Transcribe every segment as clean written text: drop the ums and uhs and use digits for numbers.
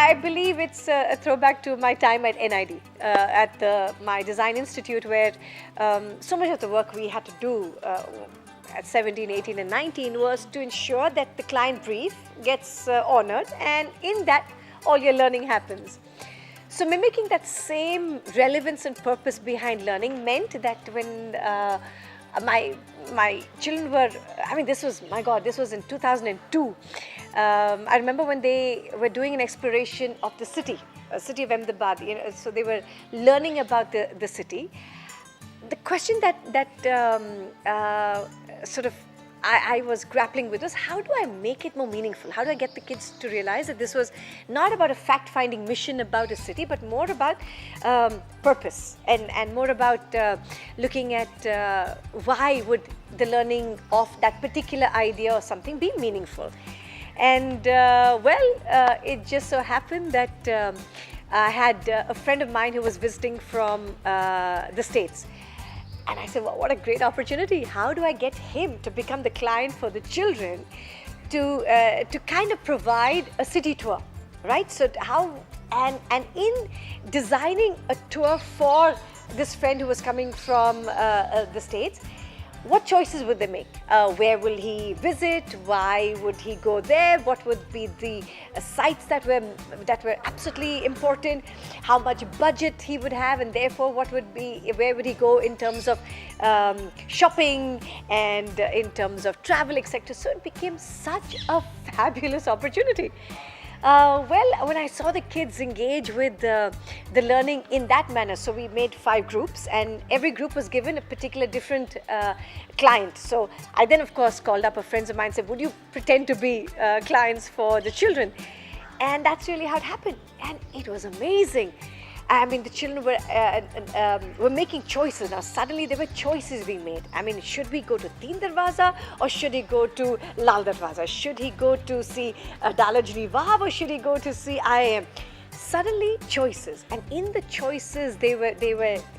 I believe it's a throwback to my time at NID, my design institute, where so much of the work we had to do at 17, 18 and 19 was to ensure that the client brief gets honored, and in that all your learning happens. So mimicking that same relevance and purpose behind learning meant that when my children were, this was in 2002. I remember when they were doing an exploration of the city of Ahmedabad, so they were learning about the city. The question that I was grappling with was, how do I make it more meaningful? How do I get the kids to realize that this was not about a fact-finding mission about a city, but more about purpose and more about looking at why would the learning of that particular idea or something be meaningful? And it just so happened that I had a friend of mine who was visiting from the States. And I said, well, what a great opportunity. How do I get him to become the client for the children to kind of provide a city tour, right? So and in designing a tour for this friend who was coming from the States, what choices would they make? Where will he visit? Why would he go there? What would be the sites that were absolutely important? How much budget he would have, and therefore where would he go in terms of shopping and in terms of travel, etc. So it became such a fabulous opportunity. When I saw the kids engage with the learning in that manner, so we made 5 groups, and every group was given a particular different client. So I then, of course, called up a friends of mine and said, would you pretend to be clients for the children? And that's really how it happened. And it was amazing. The children were making choices. Now suddenly there were choices being made. Should we go to Teen Darwaza or should he go to Lal Darwaza? Should he go to see Dalajni Wahab or should he go to see IIM? Suddenly choices, and in the choices they were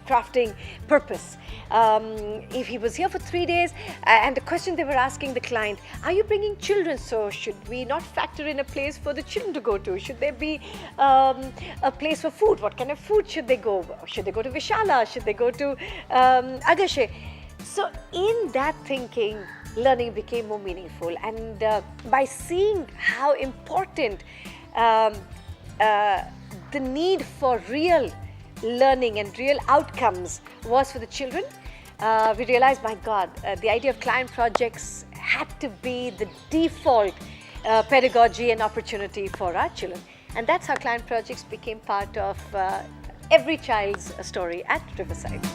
crafting purpose. If he was here for 3 days, and the question they were asking the client, are you bringing children? So should we not factor in a place for the children to go to? Should there be a place for food? What kind of food should they go? Should they go to Vishala? Should they go to Agashe? So in that thinking, learning became more meaningful, and by seeing how important the need for real learning and real outcomes was for the children, we realized, my God, the idea of client projects had to be the default pedagogy and opportunity for our children. And that's how client projects became part of every child's story at Riverside.